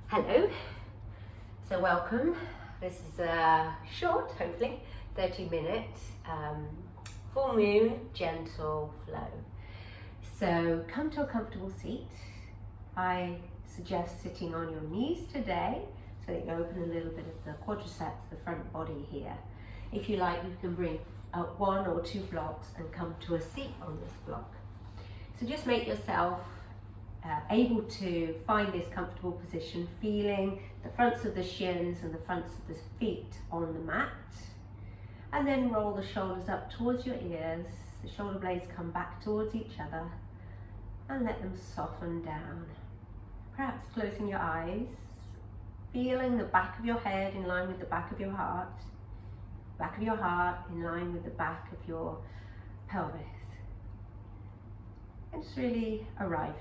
Hello, so welcome. This is a short, hopefully 30-minute full moon gentle flow. So come to a comfortable seat. I suggest sitting on your knees today so that you open a little bit of the quadriceps, the front body here. If you like, you can bring up 1 or 2 blocks and come to a seat on this block. So just make yourself able to find this comfortable position, feeling the fronts of the shins and the fronts of the feet on the mat. And then roll the shoulders up towards your ears. The shoulder blades come back towards each other and let them soften down. Perhaps closing your eyes, feeling the back of your head in line with the back of your heart in line with the back of your pelvis. And just really arrive.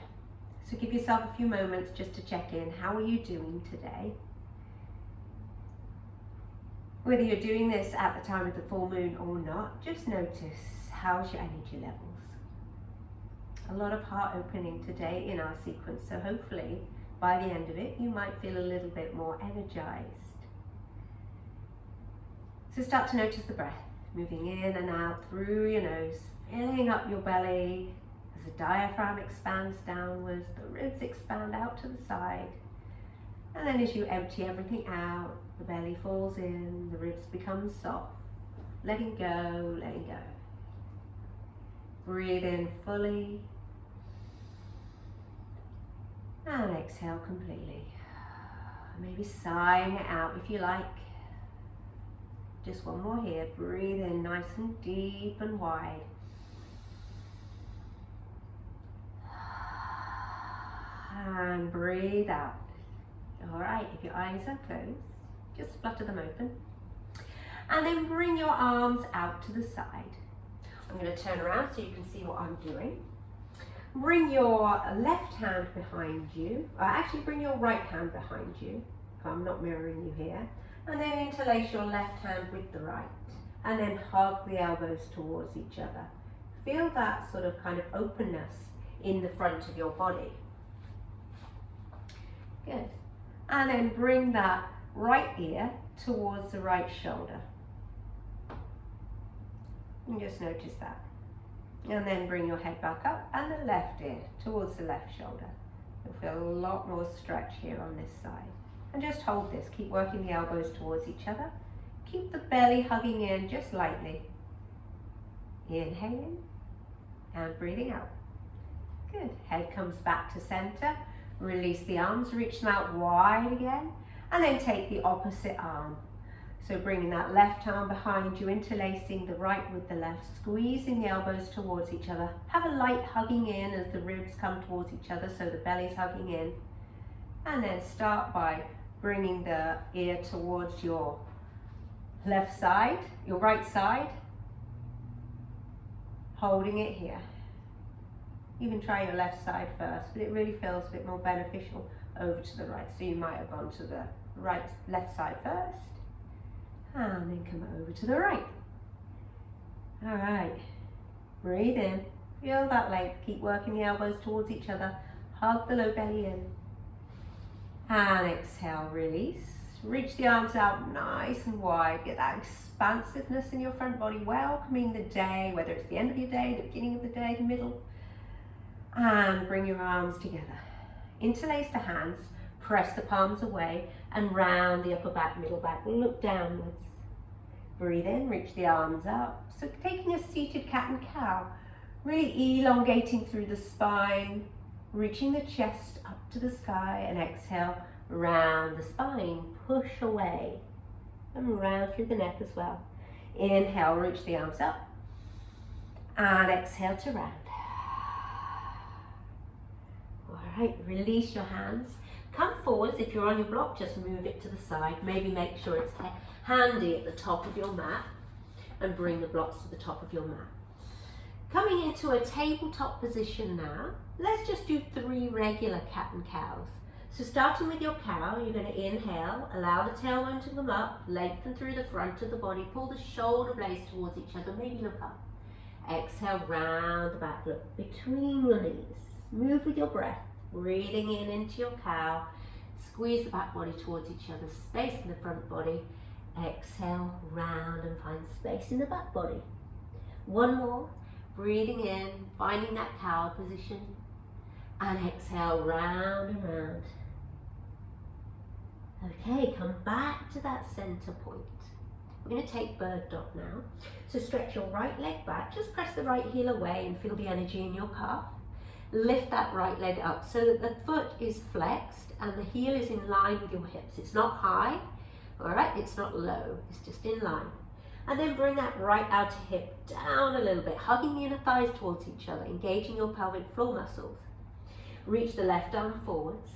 So give yourself a few moments just to check in. How are you doing today? Whether you're doing this at the time of the full moon or not, just notice how's your energy levels. A lot of heart opening today in our sequence, so hopefully by the end of it you might feel a little bit more energized. So start to notice the breath, moving in and out through your nose, filling up your belly. As the diaphragm expands downwards, the ribs expand out to the side. And then as you empty everything out, the belly falls in, the ribs become soft. Letting go, letting go. Breathe in fully. And exhale completely. Maybe sighing it out if you like. Just one more here. Breathe in nice and deep and wide. And breathe out. All right, if your eyes are closed, just flutter them open. And then bring your arms out to the side. I'm going to turn around so you can see what I'm doing. Bring your left hand behind you. Actually, bring your right hand behind you. I'm not mirroring you here. And then interlace your left hand with the right. And then hug the elbows towards each other. Feel that sort of kind of openness in the front of your body. Good. And then bring that right ear towards the right shoulder. And just notice that. And then bring your head back up and the left ear towards the left shoulder. You'll feel a lot more stretch here on this side. And just hold this. Keep working the elbows towards each other. Keep the belly hugging in just lightly. Inhaling and breathing out. Good. Head comes back to center. Release the arms, reach them out wide again, and then take the opposite arm. So bringing that left arm behind you, interlacing the right with the left, squeezing the elbows towards each other. Have a light hugging in as the ribs come towards each other, so the belly's hugging in. And then start by bringing the ear towards your left side, your right side, holding it here. You can try your left side first, but it really feels a bit more beneficial over to the right. So you might have gone to the left side first, and then come over to the right. All right, breathe in, feel that length, keep working the elbows towards each other, hug the low belly in, and exhale, release. Reach the arms out nice and wide, get that expansiveness in your front body, welcoming the day, whether it's the end of your day, the beginning of the day, the middle. And bring your arms together. Interlace the hands, press the palms away, and round the upper back, middle back. Look downwards. Breathe in, reach the arms up. So taking a seated cat and cow, really elongating through the spine, reaching the chest up to the sky, and exhale, round the spine, push away, and round through the neck as well. Inhale, reach the arms up, and exhale to round. Right, release your hands. Come forwards. If you're on your block, just move it to the side. Maybe make sure it's handy at the top of your mat and bring the blocks to the top of your mat. Coming into a tabletop position now, let's just do 3 regular cat and cows. So starting with your cow, you're going to inhale, allow the tailbone to come up, lengthen through the front of the body, pull the shoulder blades towards each other, maybe look up. Exhale, round the back, look between your knees. Move with your breath. Breathing in into your cow, Squeeze the back body towards each other, space in the front body. Exhale, round and find space in the back body. One more, breathing in, finding that cow position. And exhale, round and round. Okay, come back to that center point. We're going to take bird dog now. So stretch your right leg back, just press the right heel away and feel the energy in your calf. Lift that right leg up so that the foot is flexed and the heel is in line with your hips. It's not high, all right, it's not low, it's just in line. And then bring that right outer hip down a little bit, hugging the inner thighs towards each other, engaging your pelvic floor muscles. Reach the left arm forwards.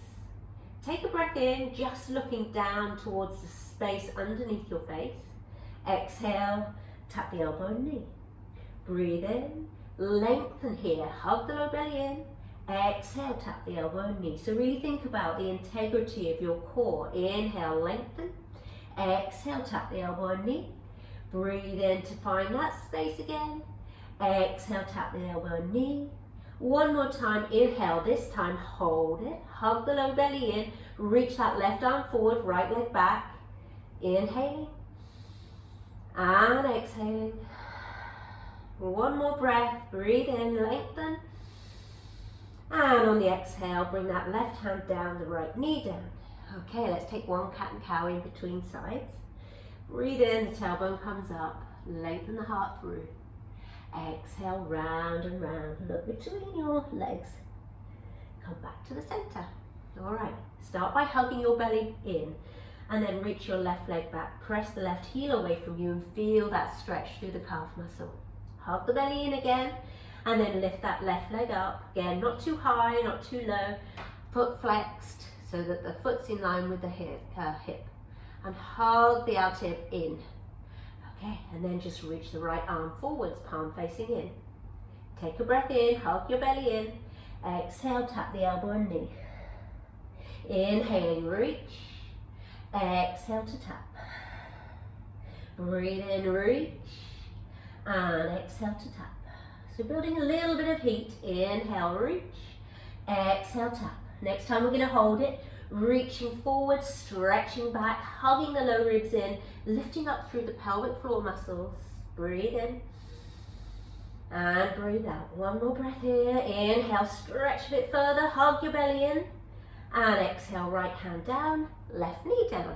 Take a breath in, just looking down towards the space underneath your face. Exhale, tap the elbow and knee. Breathe in, lengthen here, hug the low belly in. Exhale, tap the elbow and knee. So really think about the integrity of your core. Inhale, lengthen. Exhale, tap the elbow and knee. Breathe in to find that space again. Exhale, tap the elbow and knee. One more time, inhale, this time hold it. Hug the low belly in. Reach that left arm forward, right leg back. Inhaling. And exhaling. One more breath, breathe in, lengthen. And on the exhale, bring that left hand down, the right knee down. Okay, let's take one cat and cow in between sides. Breathe in, the tailbone comes up, lengthen the heart through. Exhale, round and round, look between your legs. Come back to the center. All right, start by hugging your belly in and then reach your left leg back. Press the left heel away from you and feel that stretch through the calf muscle. Hug the belly in again and then lift that left leg up. Again, not too high, not too low. Foot flexed so that the foot's in line with the hip. And hug the outer hip in. Okay, and then just reach the right arm forwards, palm facing in. Take a breath in, hug your belly in. Exhale, tap the elbow and knee. Inhaling, reach. Exhale to tap. Breathe in, reach. And exhale to tap. So building a little bit of heat. Inhale, reach. Exhale, tap. Next time we're going to hold it. Reaching forward, stretching back, hugging the low ribs in, lifting up through the pelvic floor muscles. Breathe in and breathe out. One more breath here. Inhale, stretch a bit further, hug your belly in. And exhale, right hand down, left knee down.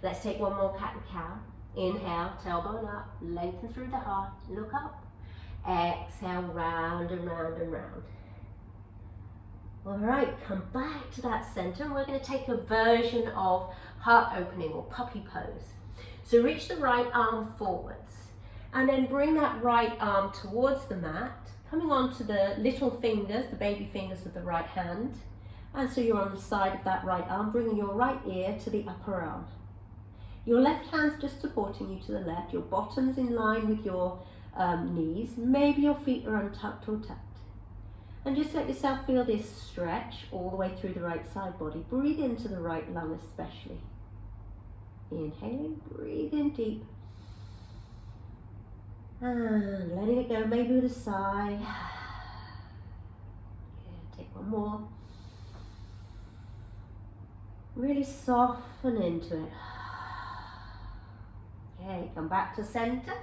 Let's take one more cat and cow. Inhale, tailbone up, lengthen through the heart, look up. Exhale, round and round and round. All right, come back to that center and we're going to take a version of heart opening or puppy pose. So reach the right arm forwards and then bring that right arm towards the mat, coming onto the little fingers, the baby fingers of the right hand. And so you're on the side of that right arm, bringing your right ear to the upper arm. Your left hand's just supporting you to the left, your bottom's in line with your knees, maybe your feet are untucked or tucked. And just let yourself feel this stretch all the way through the right side body. Breathe into the right lung especially. Inhaling, breathe in deep. And letting it go, maybe with a sigh. Yeah, take one more. Really soften into it. Okay, come back to center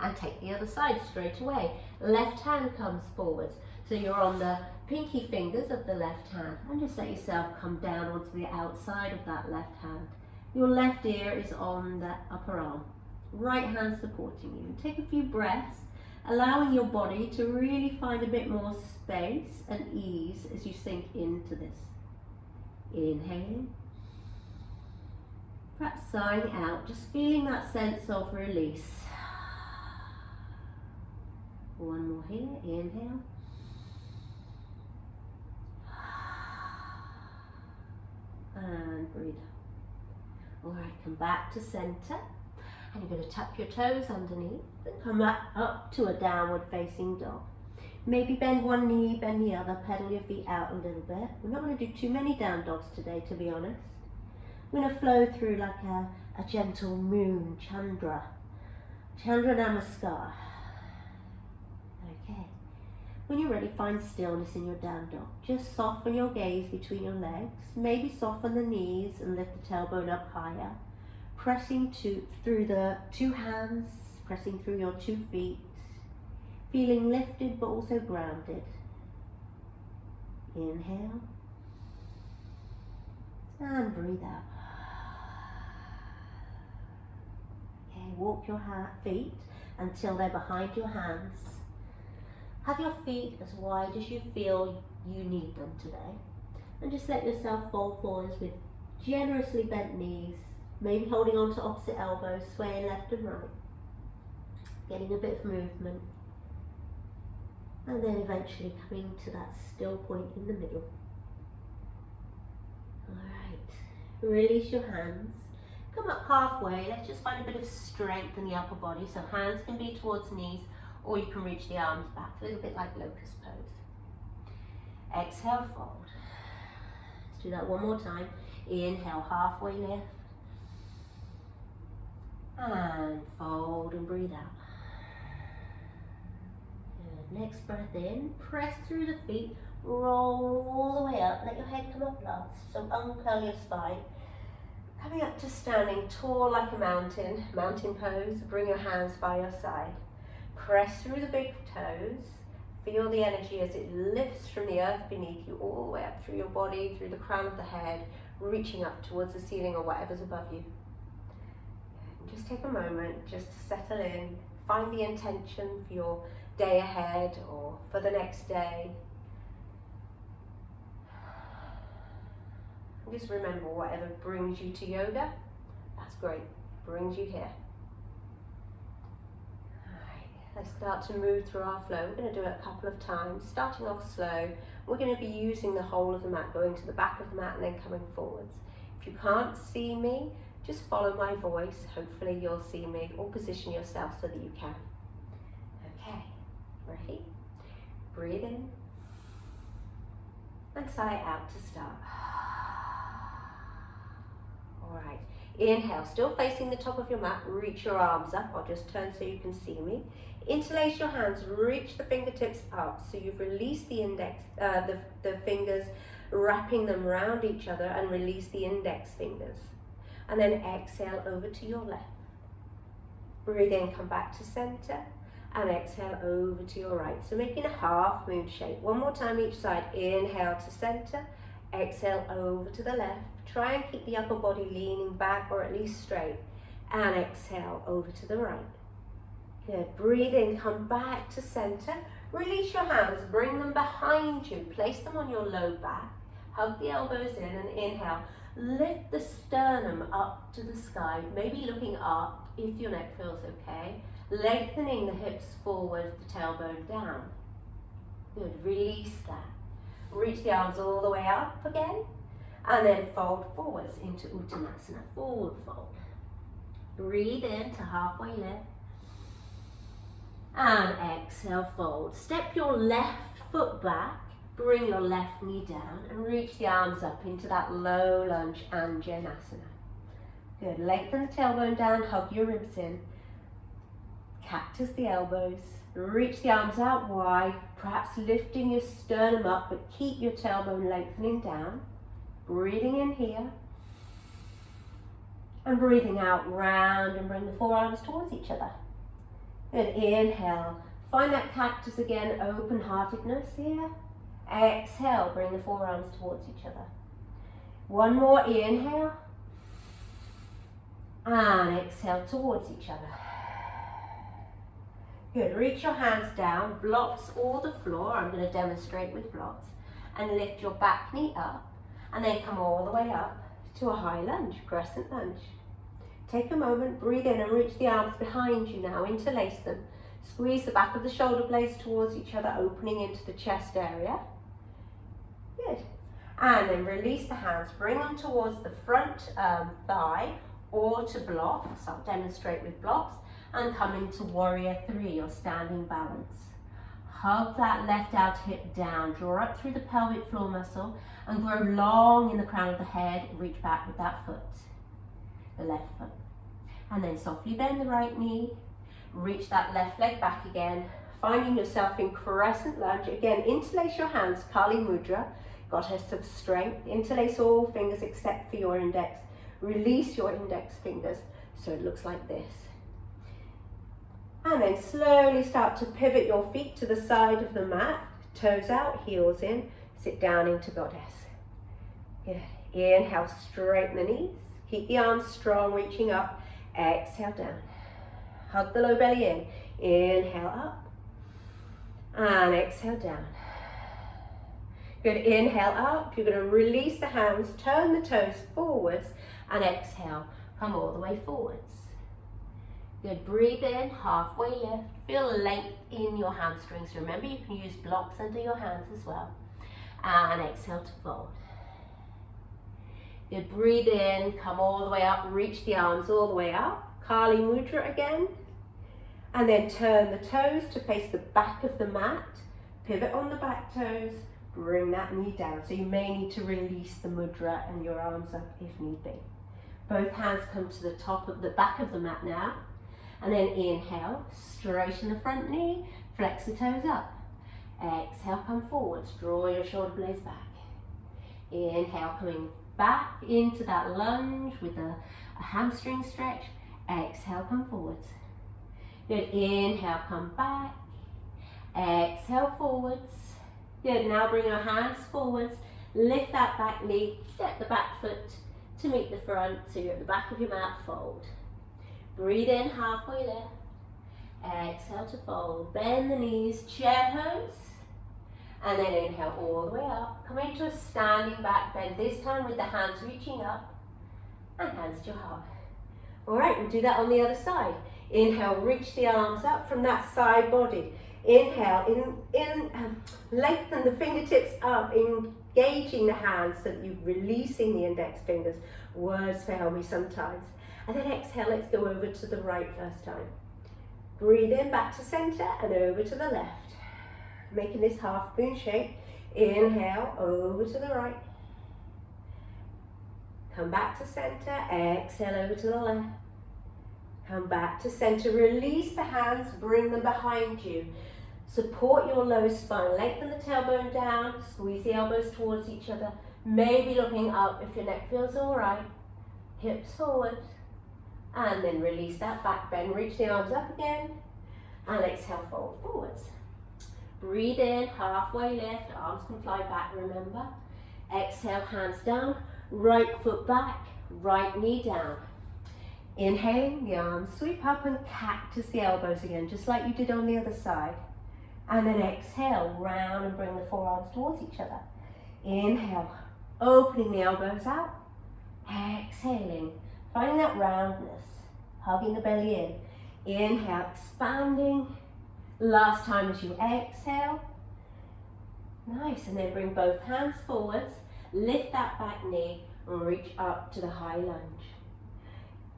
and take the other side straight away. Left hand comes forwards. So you're on the pinky fingers of the left hand and just let yourself come down onto the outside of that left hand. Your left ear is on that upper arm. Right hand supporting you. And take a few breaths, allowing your body to really find a bit more space and ease as you sink into this. Inhaling. Perhaps sighing out, just feeling that sense of release. One more here, inhale. And breathe out. All right, come back to center. And you're going to tuck your toes underneath and come back up to a downward facing dog. Maybe bend one knee, bend the other, pedal your feet out a little bit. We're not going to do too many down dogs today, to be honest. We're going to flow through like a gentle moon, Chandra Namaskar. Okay. When you're ready, find stillness in your down dog. Just soften your gaze between your legs. Maybe soften the knees and lift the tailbone up higher. Pressing through the two hands, pressing through your 2 feet. Feeling lifted but also grounded. Inhale. And breathe out. Okay, walk your feet until they're behind your hands. Have your feet as wide as you feel you need them today. And just let yourself fold forwards with generously bent knees, maybe holding on to opposite elbows, swaying left and right. Getting a bit of movement. And then eventually coming to that still point in the middle. Alright, release your hands. Come up halfway. Let's just find a bit of strength in the upper body. So hands can be towards knees, or you can reach the arms back, a little bit like locust pose. Exhale, fold. Let's do that one more time. Inhale, halfway lift. And fold and breathe out. Good. Next breath in, press through the feet, roll all the way up, let your head come up last. So uncurl your spine. Coming up to standing tall like a mountain pose, bring your hands by your side. Press through the big toes, feel the energy as it lifts from the earth beneath you all the way up through your body, through the crown of the head, reaching up towards the ceiling or whatever's above you. Just take a moment just to settle in, find the intention for your day ahead or for the next day. And just remember, whatever brings you to yoga, that's great, brings you here. Let's start to move through our flow. We're going to do it a couple of times, starting off slow. We're going to be using the whole of the mat, going to the back of the mat and then coming forwards. If you can't see me, just follow my voice. Hopefully you'll see me, or position yourself so that you can. Okay, ready? Breathe in and sigh out to start. All right, inhale, still facing the top of your mat, reach your arms up. I'll just turn so you can see me. Interlace your hands, reach the fingertips up so you've released the index, the fingers, wrapping them around each other, and release the index fingers. And then exhale over to your left. Breathe in, come back to center, and exhale over to your right. So making a half moon shape. One more time each side. Inhale to center, exhale over to the left. Try and keep the upper body leaning back or at least straight. And exhale over to the right. Good. Breathe in, come back to center. Release your hands, bring them behind you. Place them on your low back. Hug the elbows in and inhale. Lift the sternum up to the sky, maybe looking up if your neck feels okay. Lengthening the hips forward, the tailbone down. Good. Release that. Reach the arms all the way up again. And then fold forwards into Uttanasana, forward fold. Breathe in to halfway lift. And exhale, fold. Step your left foot back, bring your left knee down and reach the arms up into that low lunge Anjanasana. Good, lengthen the tailbone down, hug your ribs in. Cactus the elbows, reach the arms out wide, perhaps lifting your sternum up, but keep your tailbone lengthening down. Breathing in here. And breathing out round and bring the forearms towards each other. Good, inhale. Find that cactus again, open-heartedness here. Exhale, bring the forearms towards each other. One more inhale. And exhale towards each other. Good, reach your hands down, blocks or the floor. I'm going to demonstrate with blocks. And lift your back knee up. And then come all the way up to a high lunge, crescent lunge. Take a moment, breathe in and reach the arms behind you now, interlace them. Squeeze the back of the shoulder blades towards each other, opening into the chest area. Good. And then release the hands, bring them towards the front thigh or to blocks. I'll demonstrate with blocks. And come into warrior 3 or standing balance. Hug that left out hip down, draw up through the pelvic floor muscle and grow long in the crown of the head. Reach back with that foot, the left foot. And then softly bend the right knee, reach that left leg back again, finding yourself in crescent lunge. Again, interlace your hands, Kali Mudra, goddess of strength. Interlace all fingers except for your index. Release your index fingers so it looks like this. And then slowly start to pivot your feet to the side of the mat, toes out, heels in, sit down into goddess. Good. Inhale, straighten the knees, keep the arms strong, reaching up, exhale down. Hug the low belly in, inhale up, and exhale down. Good, inhale up, you're going to release the hands, turn the toes forwards, and exhale, come all the way forwards. Good, breathe in, halfway lift, feel length in your hamstrings. Remember, you can use blocks under your hands as well. And exhale to fold. Good, breathe in, come all the way up, reach the arms all the way up. Kali Mudra again. And then turn the toes to face the back of the mat. Pivot on the back toes, bring that knee down. So you may need to release the mudra and your arms up if need be. Both hands come to the top of the back of the mat now. And then inhale, straighten the front knee, flex the toes up. Exhale, come forwards, draw your shoulder blades back. Inhale, coming back into that lunge with a hamstring stretch. Exhale, come forwards. Good, inhale, come back. Exhale, forwards. Good, now bring your hands forwards. Lift that back knee, step the back foot to meet the front, so you're at the back of your mat, fold. Breathe in, halfway lift. Exhale to fold. Bend the knees, chair pose. And then inhale all the way up. Come into a standing back bend, this time with the hands reaching up and hands to your heart. All right, we'll do that on the other side. Inhale, reach the arms up from that side body. Inhale, lengthen the fingertips up, engaging the hands so that you're releasing the index fingers. Words fail me sometimes. And then exhale, let's go over to the right first time. Breathe in, back to center and over to the left. Making this half moon shape. Inhale, over to the right. Come back to center, exhale over to the left. Come back to center, release the hands, bring them behind you. Support your low spine, lengthen the tailbone down, squeeze the elbows towards each other. Maybe looking up if your neck feels all right. Hips forward. And then release that back bend, reach the arms up again, and exhale, fold forwards. Breathe in, halfway lift, arms can fly back, remember. Exhale, hands down, right foot back, right knee down. Inhaling, the arms sweep up and cactus the elbows again, just like you did on the other side. And then exhale, round and bring the forearms towards each other. Inhale, opening the elbows out. Exhaling, finding that roundness, hugging the belly in. Inhale, expanding. Last time as you exhale. Nice, and then bring both hands forwards. Lift that back knee and reach up to the high lunge.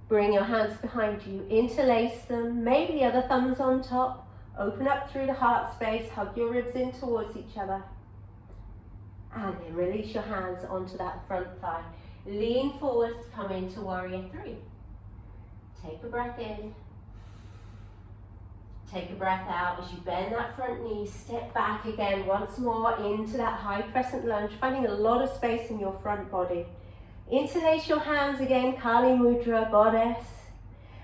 Bring your hands behind you, interlace them, maybe the other thumb's on top. Open up through the heart space, hug your ribs in towards each other. And then release your hands onto that front thigh. Lean forwards, come into warrior three. Take a breath in. Take a breath out as you bend that front knee, step back again once more into that high crescent lunge, finding a lot of space in your front body. Interlace your hands again, Kali Mudra, goddess.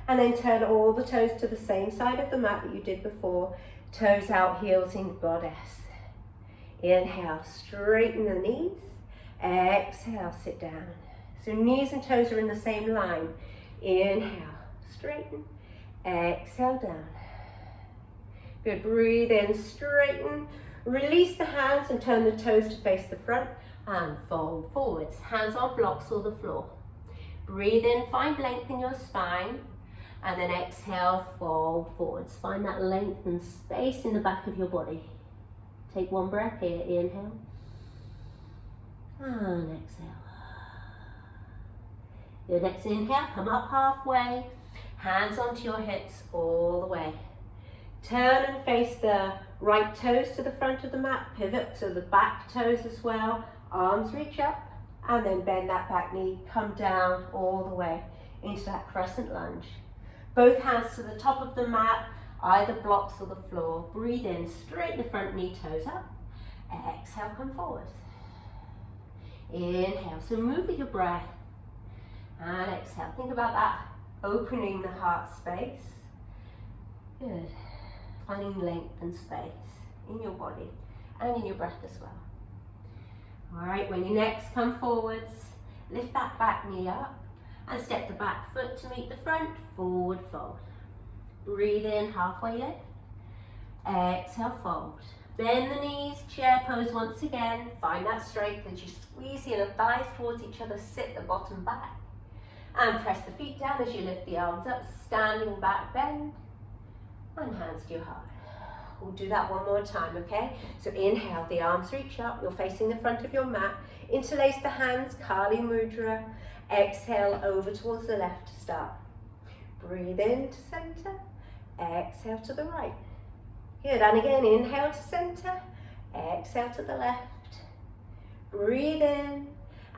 And then turn all the toes to the same side of the mat that you did before. Toes out, heels in, goddess. Inhale, straighten the knees. Exhale, sit down. So knees and toes are in the same line. Inhale, straighten. Exhale, down. Good, breathe in, straighten. Release the hands and turn the toes to face the front and fold forwards. Hands on blocks or the floor. Breathe in, find length in your spine. And then exhale, fold forwards. Find that length and space in the back of your body. Take one breath here, inhale. And exhale. Your next inhale, come up halfway. Hands onto your hips all the way. Turn and face the right toes to the front of the mat. Pivot to the back toes as well. Arms reach up. And then bend that back knee. Come down all the way into that crescent lunge. Both hands to the top of the mat. either blocks or the floor. Breathe in, straighten the front knee, toes up. Exhale, come forward. Inhale, so move with your breath. And exhale, think about that, opening the heart space. Good. Finding length and space in your body and in your breath as well. All right, when you next come forwards, lift that back knee up and step the back foot to meet the front, forward fold. Breathe in, halfway lift. Exhale, fold. Bend the knees, chair pose once again. Find that strength as you squeeze the inner thighs towards each other, sit the bottom back. And press the feet down as you lift the arms up, standing back bend. And hands to your heart. We'll do that one more time, okay? So inhale, the arms reach up, you're facing the front of your mat. Interlace the hands, Kali Mudra. Exhale over towards the left to start. Breathe in to center, exhale to the right. Good, and again, inhale to center, exhale to the left. Breathe in,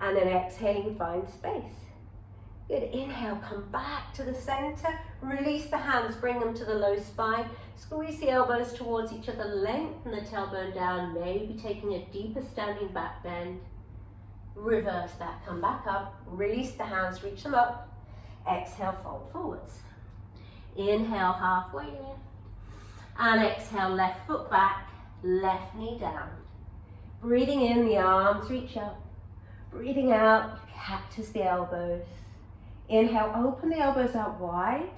and then exhaling, find space. Good, inhale, come back to the center, release the hands, bring them to the low spine, squeeze the elbows towards each other, lengthen the tailbone down, maybe taking a deeper standing back bend. Reverse that, come back up, release the hands, reach them up, exhale, fold forwards. Inhale, halfway lift, and exhale, left foot back, left knee down. Breathing in, the arms reach up, breathing out, cactus the elbows. Inhale, open the elbows out wide.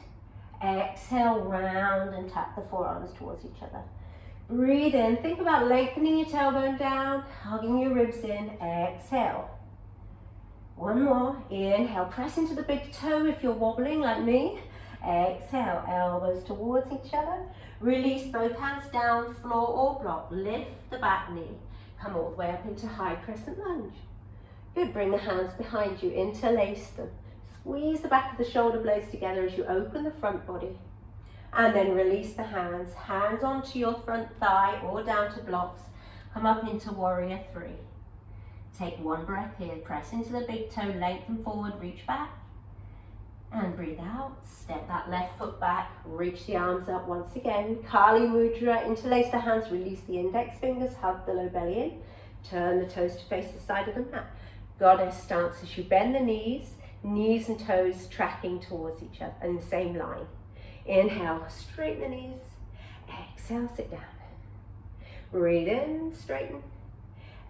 Exhale, round and tap the forearms towards each other. Breathe in, think about lengthening your tailbone down, hugging your ribs in. Exhale. One more, inhale, press into the big toe if you're wobbling like me. Exhale, elbows towards each other. Release both hands down, floor or block. Lift the back knee. Come all the way up into high crescent lunge. Good, bring the hands behind you, interlace them. Squeeze the back of the shoulder blades together as you open the front body. And then release the hands. Hands onto your front thigh or down to blocks. Come up into warrior three. Take one breath here. Press into the big toe, lengthen forward, reach back. And breathe out. Step that left foot back. Reach the arms up once again. Kali Mudra. Interlace the hands. Release the index fingers. Hug the low belly in. Turn the toes to face the side of the mat. Goddess stance as you bend the knees. Knees and toes tracking towards each other in the same line. Inhale, straighten the knees. Exhale, sit down. Breathe in, straighten.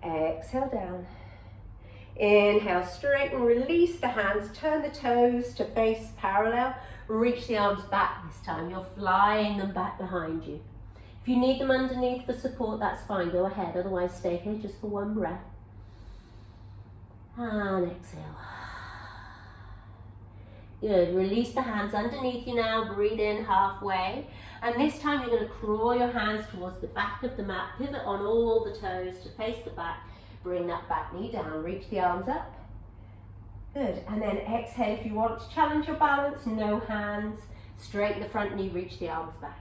Exhale, down. Inhale, straighten, release the hands, turn the toes to face parallel. Reach the arms back this time. You're flying them back behind you. If you need them underneath for support, that's fine. Go ahead, otherwise stay here just for one breath. And exhale. Good, release the hands underneath you now, breathe in halfway. And this time you're going to crawl your hands towards the back of the mat, pivot on all the toes to face the back. Bring that back knee down, reach the arms up. Good, and then exhale if you want to challenge your balance, no hands. Straighten the front knee, reach the arms back.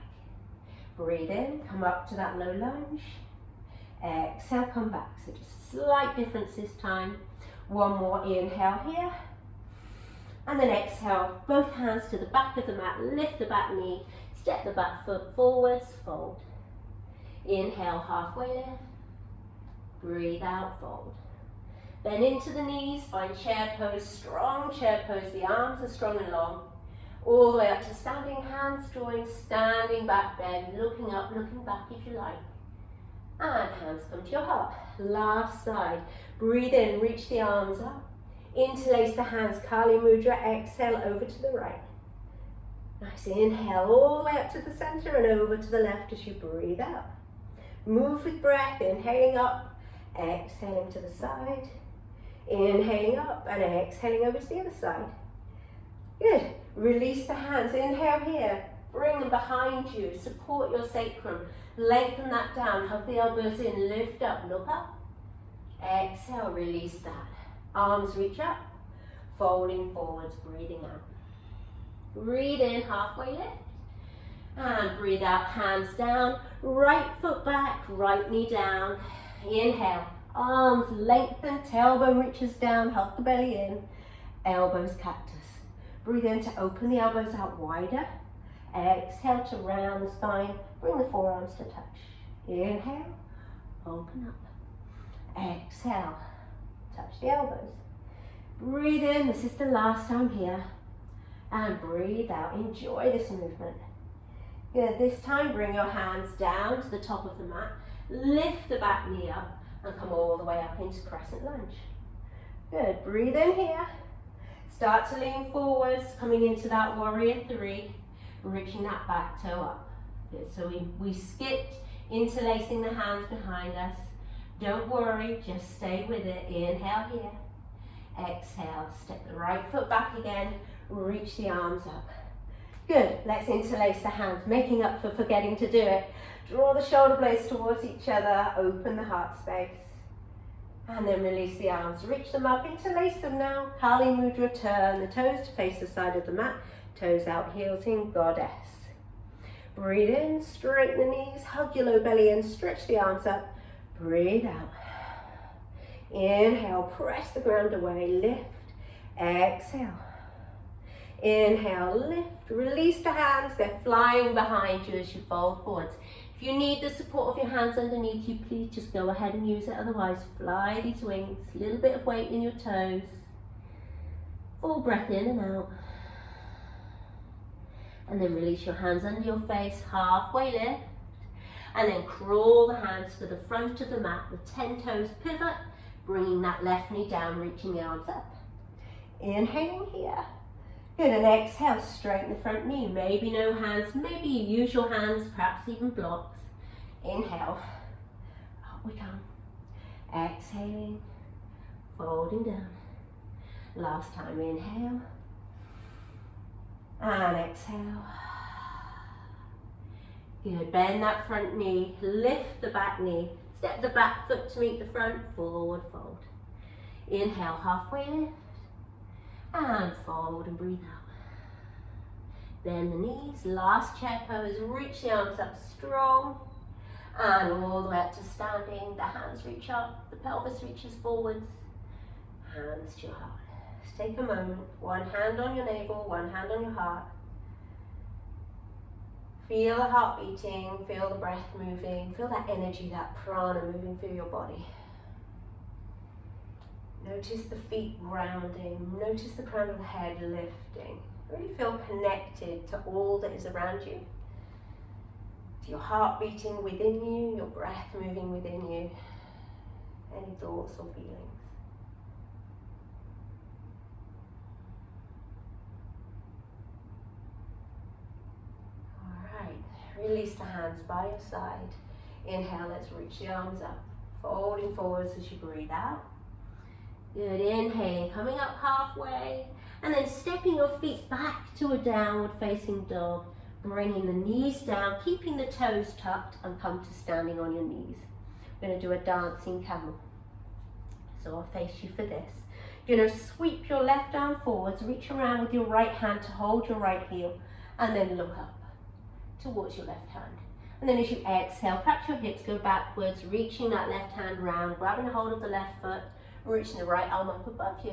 Breathe in, come up to that low lunge. Exhale, come back. So just a slight difference this time. One more inhale here. And then exhale, both hands to the back of the mat, lift the back knee, step the back foot forwards, fold. Inhale, halfway lift. Breathe out, fold. Bend into the knees, find chair pose, strong chair pose. The arms are strong and long. All the way up to standing, hands joined, standing back bend, looking up, looking back if you like. And hands come to your heart. Last side. Breathe in, reach the arms up. Interlace the hands, Kali Mudra, exhale over to the right. Nice, inhale all the way up to the center and over to the left as you breathe out. Move with breath, inhaling up, exhaling to the side. Inhaling up and exhaling over to the other side. Good, release the hands, inhale here, bring them behind you, support your sacrum, lengthen that down, hug the elbows in, lift up, look up. Exhale, release that. Arms reach up, folding forwards, breathing out. Breathe in, halfway lift. And breathe out, hands down, right foot back, right knee down. Inhale, arms lengthen, tailbone reaches down, hug the belly in, elbows cactus. Breathe in to open the elbows out wider. Exhale to round the spine, bring the forearms to touch. Inhale, open up. Exhale, touch the elbows. Breathe in, this is the last time here. And breathe out, enjoy this movement. Good, this time bring your hands down to the top of the mat. Lift the back knee up and come all the way up into crescent lunge. Good, breathe in here. Start to lean forwards, coming into that warrior three, reaching that back toe up. Good, so we skipped interlacing the hands behind us. Don't worry, just stay with it. Inhale here. Exhale, step the right foot back again, reach the arms up. Good, let's interlace the hands, making up for forgetting to do it. Draw the shoulder blades towards each other, open the heart space. And then release the arms, reach them up, interlace them now. Kali Mudra, turn the toes to face the side of the mat, toes out, heels in, goddess. Breathe in, straighten the knees, hug your low belly in, stretch the arms up. Breathe out. Inhale, press the ground away, lift. Exhale. Inhale, lift, release the hands, they're flying behind you as you fold forwards. If you need the support of your hands underneath you, please just go ahead and use it. Otherwise, fly these wings, a little bit of weight in your toes. Full breath in and out. And then release your hands under your face, halfway lift. And then crawl the hands to the front of the mat, the 10 toes pivot, bringing that left knee down, reaching the arms up. Inhaling here. Good, and exhale, straighten the front knee. Maybe no hands, maybe you use your hands, perhaps even blocks. Inhale, up we come. Exhaling, folding down. Last time, inhale. And exhale. Good, bend that front knee, lift the back knee. Step the back foot to meet the front, forward fold. Inhale, halfway lift. And fold and breathe out. Bend the knees, last chair pose, reach the arms up strong. And all the way up to standing, the hands reach up, the pelvis reaches forwards. Hands to your heart. Just take a moment, one hand on your navel, one hand on your heart. Feel the heart beating, feel the breath moving, feel that energy, that prana moving through your body. Notice the feet grounding, notice the crown of the head lifting. Really feel connected to all that is around you. To your heart beating within you, your breath moving within you. Any thoughts or feelings? Alright, release the hands by your side. Inhale, let's reach the arms up. Folding forwards as you breathe out. Good, inhaling, coming up halfway, and then stepping your feet back to a downward facing dog, bringing the knees down, keeping the toes tucked, and come to standing on your knees. We're going to do a dancing camel. So I'll face you for this. You're going to sweep your left arm forwards, reach around with your right hand to hold your right heel, and then look up towards your left hand. And then as you exhale, perhaps your hips go backwards, reaching that left hand round, grabbing a hold of the left foot, reaching the right arm up above you.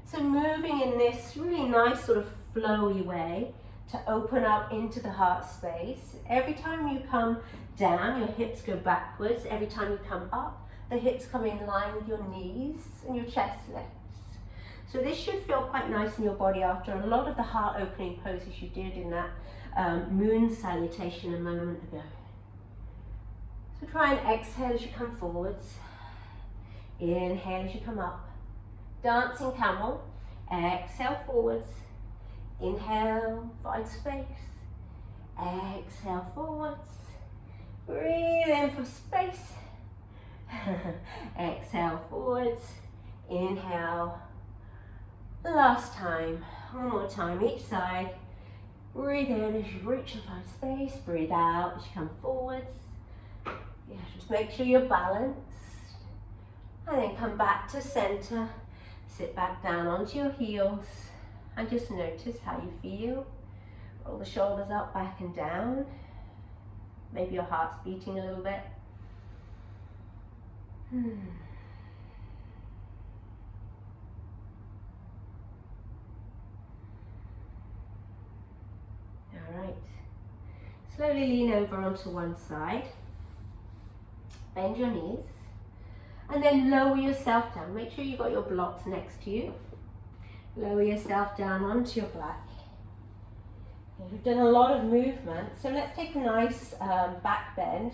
So moving in this really nice sort of flowy way to open up into the heart space. Every time you come down, your hips go backwards. Every time you come up, the hips come in line with your knees and your chest lifts. So this should feel quite nice in your body after a lot of the heart opening poses you did in that moon salutation a moment ago. So try and exhale as you come forwards. Inhale as you come up. Dancing camel. Exhale forwards. Inhale, find space. Exhale forwards. Breathe in for space. Exhale forwards. Inhale. Last time. One more time each side. Breathe in as you reach and find space. Breathe out as you come forwards. Yeah, just make sure you're balanced. And then come back to center. Sit back down onto your heels. And just notice how you feel. Roll the shoulders up, back and down. Maybe your heart's beating a little bit. All right. Slowly lean over onto one side, bend your knees, and then lower yourself down. Make sure you've got your blocks next to you. Lower yourself down onto your back. We've done a lot of movement, so let's take a nice back bend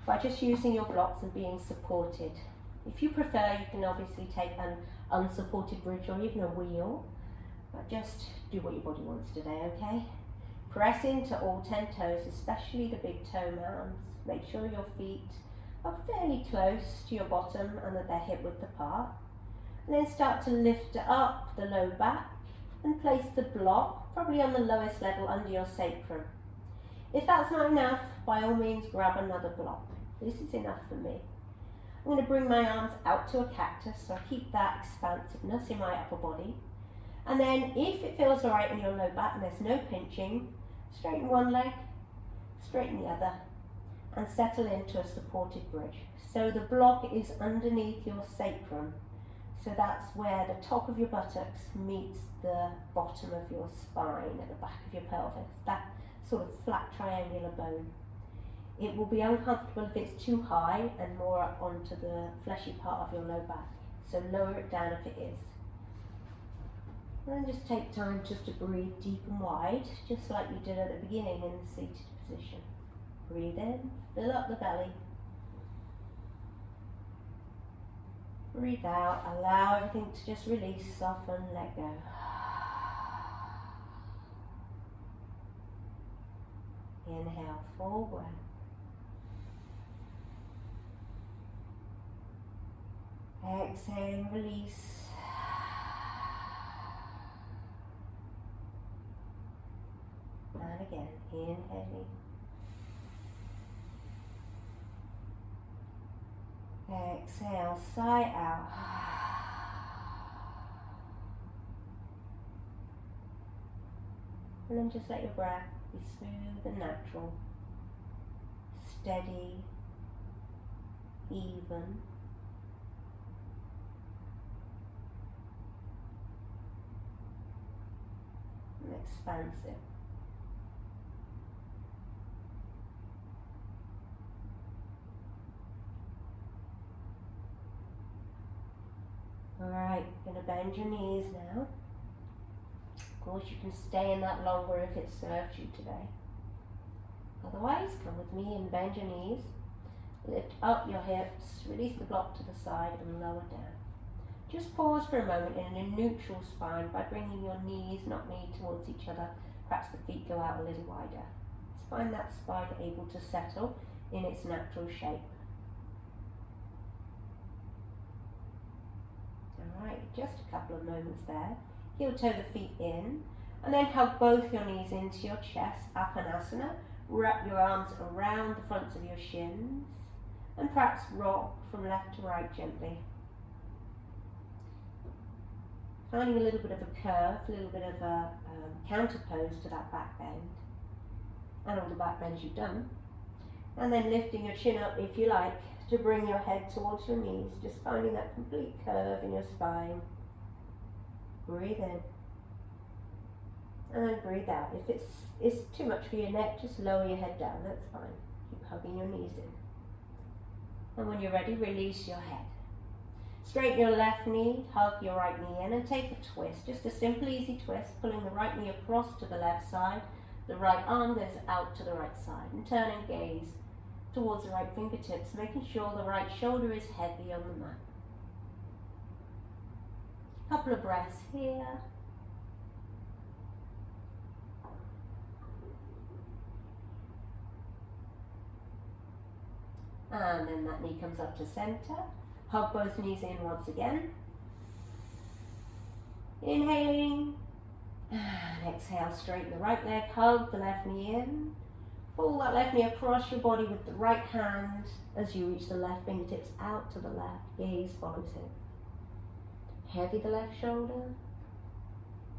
by just using your blocks and being supported. If you prefer, you can obviously take an unsupported bridge or even a wheel, but just do what your body wants today, okay? Press into all 10 toes, especially the big toe mounds. Make sure your feet are fairly close to your bottom and that they're hip width apart. And then start to lift up the low back and place the block probably on the lowest level under your sacrum. If that's not enough, by all means grab another block. This is enough for me. I'm going to bring my arms out to a cactus, so I keep that expansiveness in my upper body. And then if it feels alright in your low back and there's no pinching, straighten one leg, straighten the other, and settle into a supported bridge. So the block is underneath your sacrum. So that's where the top of your buttocks meets the bottom of your spine at the back of your pelvis, that sort of flat triangular bone. It will be uncomfortable if it's too high and more up onto the fleshy part of your low back. So lower it down if it is. And then just take time just to breathe deep and wide, just like you did at the beginning in the seated position. Breathe in, fill up the belly. Breathe out, allow everything to just release, soften, let go. Inhale, full breath. Exhale, release. And again, inhaling. Exhale, sigh out. And then just let your breath be smooth and natural, steady, even. And expansive. Alright, you're going to bend your knees now. Of course you can stay in that longer if it serves you today. Otherwise, come with me and bend your knees. Lift up your hips, release the block to the side and lower down. Just pause for a moment in a neutral spine by bringing your knees, not knee, towards each other. Perhaps the feet go out a little wider. Just find that spine able to settle in its natural shape. Alright, just a couple of moments there. Heel toe the feet in, and then hug both your knees into your chest, Apanasana. Wrap your arms around the fronts of your shins, and perhaps rock from left to right gently. Finding a little bit of a curve, a little bit of a counter pose to that back bend, and all the back bends you've done. And then lifting your chin up, if you like, to bring your head towards your knees, just finding that complete curve in your spine. Breathe in. And then breathe out. If it's too much for your neck, just lower your head down, that's fine. Keep hugging your knees in. And when you're ready, release your head. Straighten your left knee, hug your right knee in, and take a twist. Just a simple, easy twist, pulling the right knee across to the left side. The right arm goes out to the right side. And turn and gaze towards the right fingertips, making sure the right shoulder is heavy on the mat. Couple of breaths here. And then that knee comes up to center. Hug both knees in once again. Inhaling. And exhale, straighten the right leg, hug the left knee in. Pull that left knee across your body with the right hand as you reach the left fingertips out to the left. Gaze follows it. Heavy the left shoulder.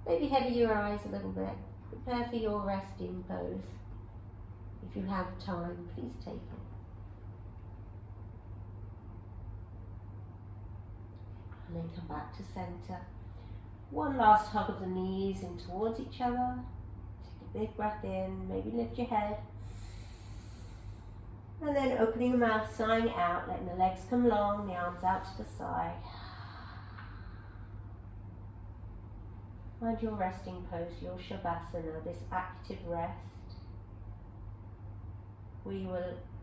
Maybe heavy your eyes a little bit. Prepare for your resting pose. If you have time, please take it. And then come back to center. One last hug of the knees in towards each other. Take a big breath in, maybe lift your head. And then opening the mouth, sighing out, letting the legs come long, the arms out to the side. Find your resting pose, your Shavasana, this active rest, where you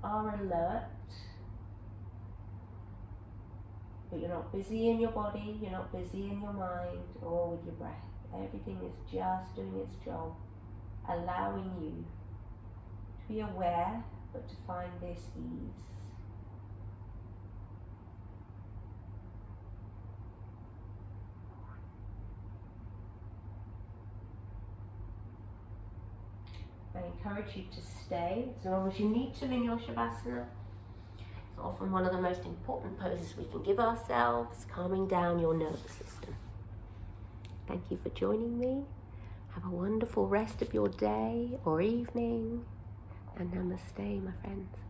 are alert, but you're not busy in your body, you're not busy in your mind or with your breath. Everything is just doing its job, allowing you to be aware, but to find this ease. I encourage you to stay as long as you need to in your Shavasana. It's often one of the most important poses we can give ourselves, calming down your nervous system. Thank you for joining me. Have a wonderful rest of your day or evening. And namaste, my friends.